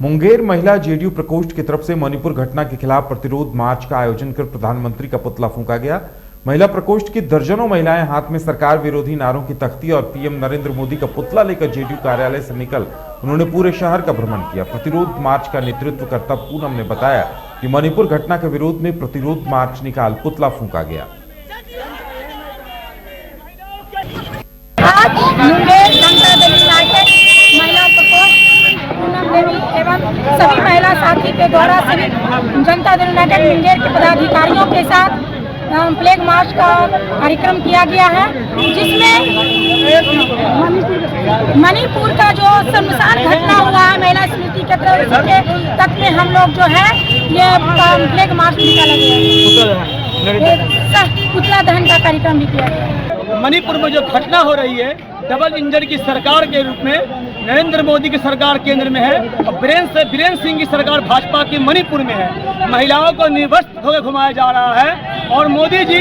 मुंगेर महिला जेडीयू प्रकोष्ठ की तरफ से मणिपुर घटना के खिलाफ प्रतिरोध मार्च का आयोजन कर प्रधानमंत्री का पुतला फूंका गया। महिला प्रकोष्ठ की दर्जनों महिलाएं हाथ में सरकार विरोधी नारों की तख्ती और पीएम नरेंद्र मोदी का पुतला लेकर जेडीयू कार्यालय से निकल उन्होंने पूरे शहर का भ्रमण किया। प्रतिरोध मार्च का नेतृत्व करता पूनम ने बताया कि मणिपुर घटना के विरोध में प्रतिरोध मार्च निकाल पुतला फूंका गया। आज मुंगेर जनता दल यूनाइटेड महिला प्रकोष्ठ पूनम देवी एवं सभी महिला साथी के द्वारा सभी जनता दल यूनाइटेड मुंगेर के पदाधिकारियों के साथ फ्लैग मार्च का कार्यक्रम किया गया है, जिसमें मणिपुर का जो शर्मसार घटना हुआ है महिला स्मृति के तक में हम लोग जो है ये फ्लैग मार्च निकाला गया, पुतला दहन का कार्यक्रम भी किया गया। मणिपुर में जो घटना हो रही है, डबल इंजन की सरकार के रूप में नरेंद्र मोदी की सरकार केंद्र में है और बीरेंद्र सिंह की सरकार भाजपा की मणिपुर में है। महिलाओं को निर्वस्त्र होकर घुमाया जा रहा है और मोदी जी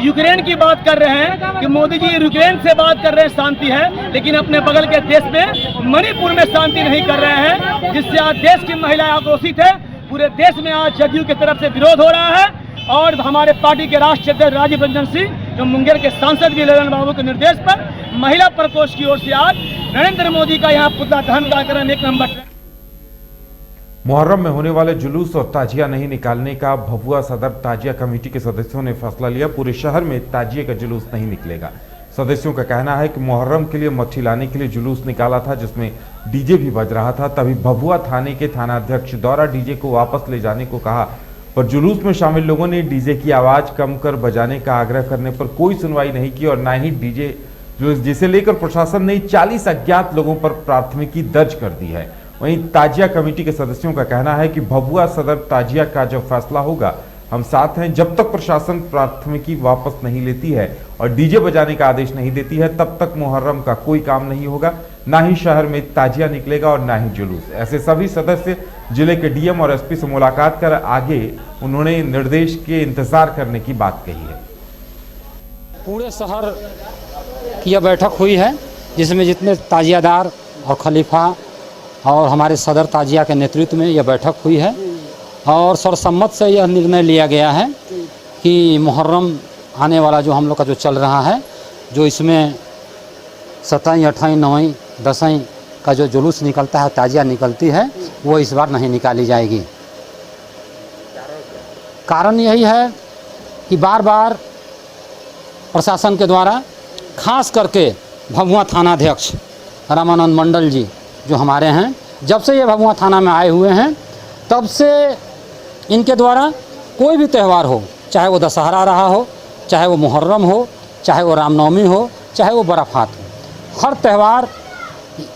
यूक्रेन की बात कर रहे हैं कि मोदी जी यूक्रेन से बात कर रहे हैं शांति है, लेकिन अपने बगल के देश में मणिपुर में शांति नहीं कर रहे हैं, जिससे आज देश की महिलाएं आक्रोशित है। पूरे देश में आज जदयू की तरफ से विरोध हो रहा है और हमारे पार्टी के राष्ट्रीय अध्यक्ष राजीव रंजन सिंह जो मुंगेर के सांसद भी ललन बाबू के निर्देश पर महिला प्रकोष्ठ की ओर से आज नरेंद्र मोदी का यहाँ पुतला दहन कार्यक्रम 1 नंबर। मुहर्रम में होने वाले जुलूस और ताजिया नहीं निकालने का भभुआ सदर ताजिया कमेटी के सदस्यों ने फैसला लिया। पूरे शहर में ताजिए का जुलूस नहीं निकलेगा। सदस्यों का कहना है कि मुहर्रम के लिए मट्ठी लाने के लिए जुलूस निकाला था, जिसमें डीजे भी बज रहा था। तभी भभुआ थाने के थानाध्यक्ष द्वारा डीजे को वापस ले जाने को कहा, पर जुलूस में शामिल लोगों ने डीजे की आवाज कम कर बजाने का आग्रह करने पर कोई सुनवाई नहीं की और न ही डीजे जुलूस, जिसे लेकर प्रशासन ने 40 अज्ञात लोगों पर प्राथमिकी दर्ज कर दी है। वहीं ताजिया कमेटी के सदस्यों का कहना है कि भभुआ सदर ताजिया का जब फैसला होगा हम साथ हैं। जब तक प्रशासन प्राथमिकी वापस नहीं लेती है और डीजे बजाने का आदेश नहीं देती है, तब तक मुहर्रम का कोई काम नहीं होगा, ना ही शहर में ताजिया निकलेगा और ना ही जुलूस। ऐसे सभी सदस्य जिले के डीएम और एसपी से मुलाकात कर आगे उन्होंने निर्देश के इंतजार करने की बात कही है। पूरे शहर की यह बैठक हुई है, जिसमें जितने ताजियादार और खलीफा और हमारे सदर ताजिया के नेतृत्व में यह बैठक हुई है और सर्वसम्मत से यह निर्णय लिया गया है कि मुहर्रम आने वाला जो हम लोग का जो चल रहा है, जो इसमें 27, 28, 9, 10 का जो जुलूस निकलता है, ताजिया निकलती है, वो इस बार नहीं निकाली जाएगी। कारण यही है कि बार बार प्रशासन के द्वारा खास करके भभुआ थानाध्यक्ष रामानंद मंडल जी जो हमारे हैं, जब से ये भभुआ थाना में आए हुए हैं तब से इनके द्वारा कोई भी त्यौहार हो, चाहे वो दशहरा रहा हो, चाहे वो मुहर्रम हो, चाहे वो रामनवमी हो, चाहे वो बराफात हो, हर त्यौहार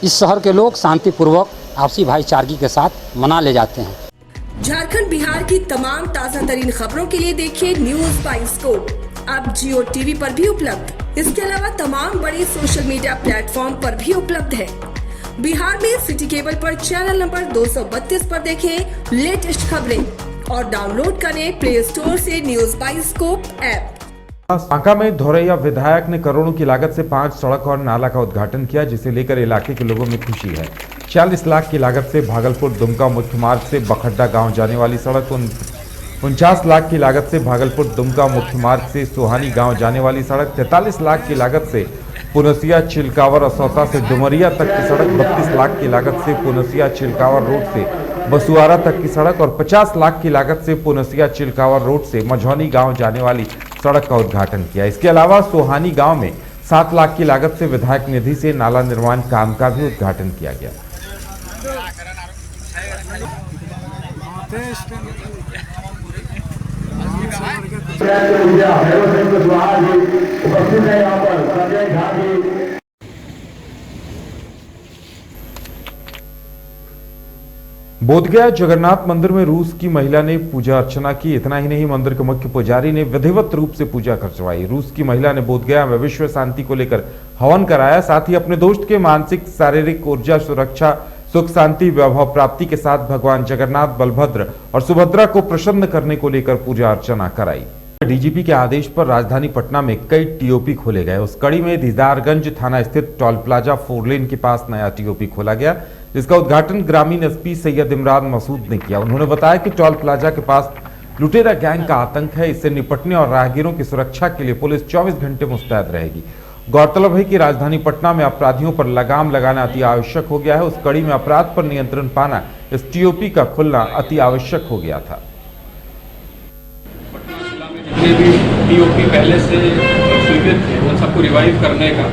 इस शहर के लोग शांतिपूर्वक आपसी भाईचारगी के साथ मना ले जाते हैं। झारखंड बिहार की तमाम ताज़ा तरीन खबरों के लिए देखिए न्यूज़ बाय स्कोप अब जियो टीवी पर भी उपलब्ध। इसके अलावा तमाम बड़े सोशल मीडिया प्लेटफॉर्म पर भी उपलब्ध है। बिहार में सिटी केबल पर चैनल नंबर 232 पर देखें लेटेस्ट खबरें और डाउनलोड करें प्ले स्टोर से news bye scope app. Banka में धोरैया विधायक ने करोड़ों की लागत से 5 सड़क और नाला का उद्घाटन किया, जिसे लेकर इलाके के लोगों में खुशी है। 40 लाख की लागत से भागलपुर दुमका मुख्य मार्ग से बखड्डा गांव जाने वाली सड़क, 49 लाख की लागत से भागलपुर दुमका मुख्य मार्ग से सोहानी गांव जाने वाली सड़क, 43 लाख की लागत से पुनसिया चिलकावर असौता से डुमरिया तक की सड़क, 32 लाख की लागत से पुनसिया चिलकावर रोड से बसुआरा तक की सड़क और 50 लाख की लागत से पुनसिया चिलकावर रोड से मझौनी गांव जाने वाली सड़क का उद्घाटन किया। इसके अलावा सोहानी गांव में 7 लाख की लागत से विधायक निधि से नाला निर्माण काम का भी उद्घाटन किया गया। बोधगया जगन्नाथ मंदिर में रूस की महिला ने पूजा अर्चना की। इतना ही नहीं, मंदिर के मुख्य पुजारी ने विधिवत रूप से पूजा करवाई। रूस की महिला ने बोधगया में विश्व शांति को लेकर हवन कराया, साथ ही अपने दोस्त के मानसिक शारीरिक ऊर्जा, सुरक्षा, सुख, शांति, वैभव प्राप्ति के साथ भगवान जगन्नाथ, बलभद्र और सुभद्रा को प्रसन्न करने को लेकर पूजा अर्चना कराई। डीजीपी के आदेश पर राजधानी पटना में कई टीओपी खोले गए। उस कड़ी में दीदारगंज थाना स्थित टोल प्लाजा 4 लेन के पास नया टीओपी खोला गया, जिसका उद्घाटन ग्रामीण एसपी सैयद इमरान मसूद ने किया। उन्होंने बताया कि टोल प्लाजा के पास लुटेरा गैंग का आतंक है। इससे निपटने और राहगीरों की सुरक्षा के लिए पुलिस 24 घंटे मुस्तैद रहेगी। गौरतलब है कि राजधानी पटना में अपराधियों पर लगाम लगाना अति आवश्यक हो गया है। उस कड़ी में अपराध पर नियंत्रण पाना इस टीओपी का खुलना अति आवश्यक हो गया था। जितने भी टीओपी पहले से स्वीकृत थे उन सबको रिवाइव करने का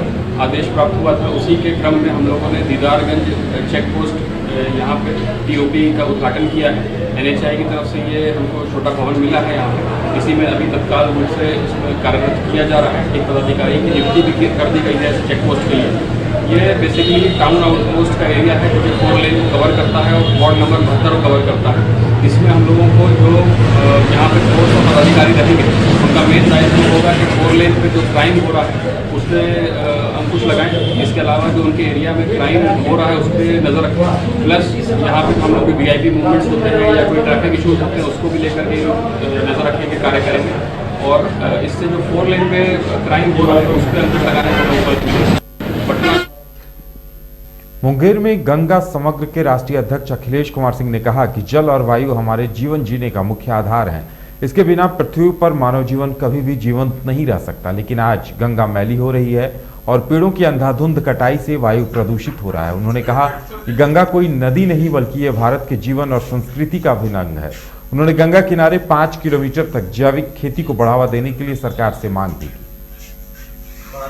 आदेश प्राप्त हुआ था। उसी के क्रम में हम लोगों ने दीदारगंज चेक पोस्ट यहाँ पे टीओपी का उद्घाटन किया है। एनएचआई की तरफ से ये हमको छोटा भवन मिला है यहाँ पे। इसी में अभी तत्काल रूप से इसमें कार्यरत किया जा रहा है। एक पदाधिकारी की नियुक्ति भी कर दी गई है इस चेक पोस्ट के लिए। ये बेसिकली टाउन आउटपोस्ट का एरिया है जो कि 4 लेन को कवर करता है और वार्ड नंबर 72 को कवर करता है। इसमें हम लोगों को जो यहाँ पे फोर्स और पदाधिकारी रहेंगे उनका मेन दायित्व होगा कि 4 लेन पे जो क्राइम हो रहा है उस पर अंकुश लगाएं। इसके अलावा जो उनके एरिया में क्राइम हो रहा है उस पर नज़र रखें। प्लस यहाँ पे हम लोग वीआईपी मूवमेंट्स होते हैं या कोई ट्रैफिक इशूज होते हैं उसको भी लेकर के नज़र रखने के कार्य करेंगे। और इससे जो 4 लेन पे क्राइम हो रहा है उस पर अंकुश लगाने का पटना। मुंगेर में गंगा समग्र के राष्ट्रीय अध्यक्ष अखिलेश कुमार सिंह ने कहा कि जल और वायु हमारे जीवन जीने का मुख्य आधार है। इसके बिना पृथ्वी पर मानव जीवन कभी भी जीवंत नहीं रह सकता। लेकिन आज गंगा मैली हो रही है और पेड़ों की अंधाधुंध कटाई से वायु प्रदूषित हो रहा है। उन्होंने कहा कि गंगा कोई नदी नहीं बल्कि ये भारत के जीवन और संस्कृति का अभिन्न अंग है। उन्होंने गंगा किनारे 5 किलोमीटर तक जैविक खेती को बढ़ावा देने के लिए सरकार से मांग की।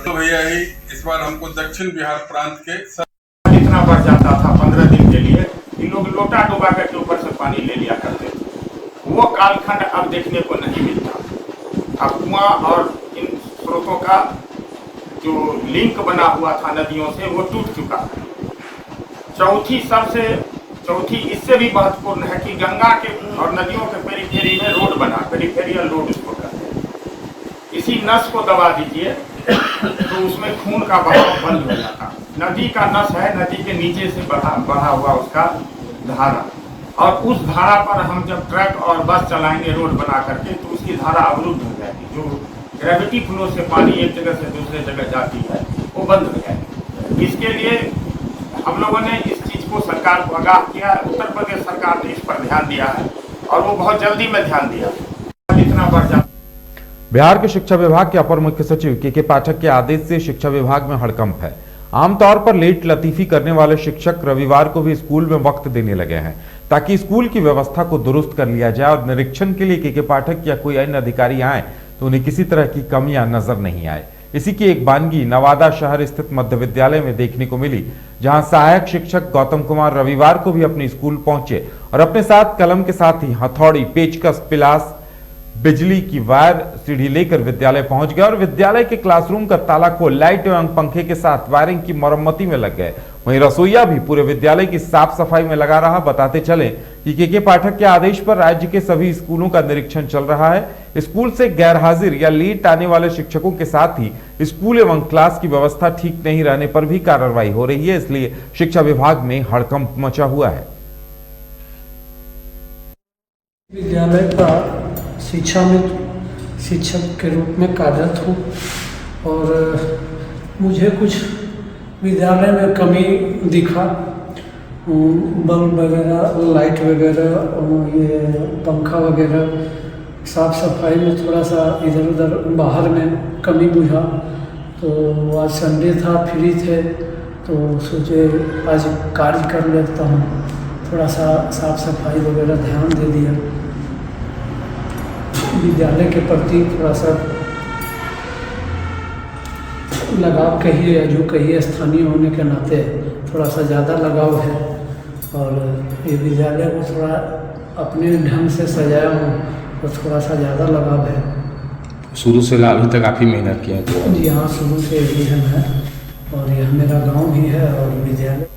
तो भैया ही इस बार हमको दक्षिण बिहार प्रांत के इतना बढ़ जाता था 15 दिन के लिए कि लोग लोटा डुबा के ऊपर से पानी ले लिया करते थे। वो कालखंड अब देखने को नहीं मिलता। अब कुआं और इन स्रोतों का जो लिंक बना हुआ था नदियों से वो टूट चुका है। चौथी इससे भी महत्वपूर्ण है कि गंगा के और नदियों के पेरीफेरी में रोड बना, पेरीफेरियल रोड उसको कहते हैं। इसी नस को दबा दीजिए तो उसमें खून का बहाव बंद हो जाता। नदी का नस है, नदी के नीचे से बढ़ा हुआ उसका धारा, और उस धारा पर हम जब ट्रक और बस चलाएंगे रोड बना करके तो उसकी धारा अवरुद्ध हो जाएगी। जो ग्रेविटी फ्लो से पानी एक जगह से दूसरे जगह जाती है वो बंद हो जाएगी। इसके लिए हम लोगों ने इस चीज़ को सरकार को आगाह किया। उत्तर प्रदेश सरकार ने इस पर ध्यान दिया है और वो बहुत जल्दी में ध्यान दिया। इतना बढ़ जाता। बिहार के शिक्षा विभाग के अपर मुख्य सचिव के पाठक के आदेश से शिक्षा विभाग में हड़कंप है। आमतौर पर लेट लतीफी करने वाले शिक्षक रविवार को भी स्कूल में वक्त देने लगे हैं ताकि स्कूल की व्यवस्था को दुरुस्त कर लिया जाए और निरीक्षण के लिए के पाठक या कोई अन्य अधिकारी आए तो उन्हें किसी तरह की कमियां नजर नहीं आए। इसी की एक बानगी नवादा शहर स्थित मध्य विद्यालय में देखने को मिली, जहां सहायक शिक्षक गौतम कुमार रविवार को भी अपने स्कूल पहुंचे और अपने साथ कलम के साथ ही हथौड़ी, पेचकस, पिलास, बिजली की वायर, सीढ़ी लेकर विद्यालय पहुंच गए और विद्यालय के क्लासरूम का ताला खोल लाइट एवं पंखे के साथ वायरिंग की मरम्मती में लग गए। वहीं रसोईया भी पूरे विद्यालय की साफ सफाई में लगा रहा। बताते चले कि के पाठक के आदेश पर राज्य के सभी स्कूलों का निरीक्षण चल रहा है। स्कूल से गैर हाजिर या लेट आने वाले शिक्षकों के साथ ही स्कूल एवं क्लास की व्यवस्था ठीक नहीं रहने पर भी कार्रवाई हो रही है। इसलिए शिक्षा विभाग में हड़कंप मचा हुआ है। विद्यालय का शिक्षा में शिक्षक के रूप में कार्यरत हूँ और मुझे कुछ विद्यालय में कमी दिखा। बल्ब वगैरह, लाइट वगैरह और ये पंखा वगैरह, साफ सफाई में थोड़ा सा इधर उधर बाहर में कमी बुझा। तो आज संडे था, फ्री थे तो सोचे आज कार्य कर लेता हूँ। थोड़ा सा साफ सफाई वगैरह ध्यान दे दिया। विद्यालय के प्रति थोड़ा सा लगाव कहिए या जो कहिए, स्थानीय होने के नाते थोड़ा सा ज़्यादा लगाव है और ये विद्यालय को थोड़ा अपने ढंग से सजाया हूँ तो थोड़ा सा ज़्यादा लगाव है। शुरू से अभी तक काफ़ी मेहनत किया है। जी हाँ, शुरू से यही है मैं, और यह मेरा गांव भी है और विद्यालय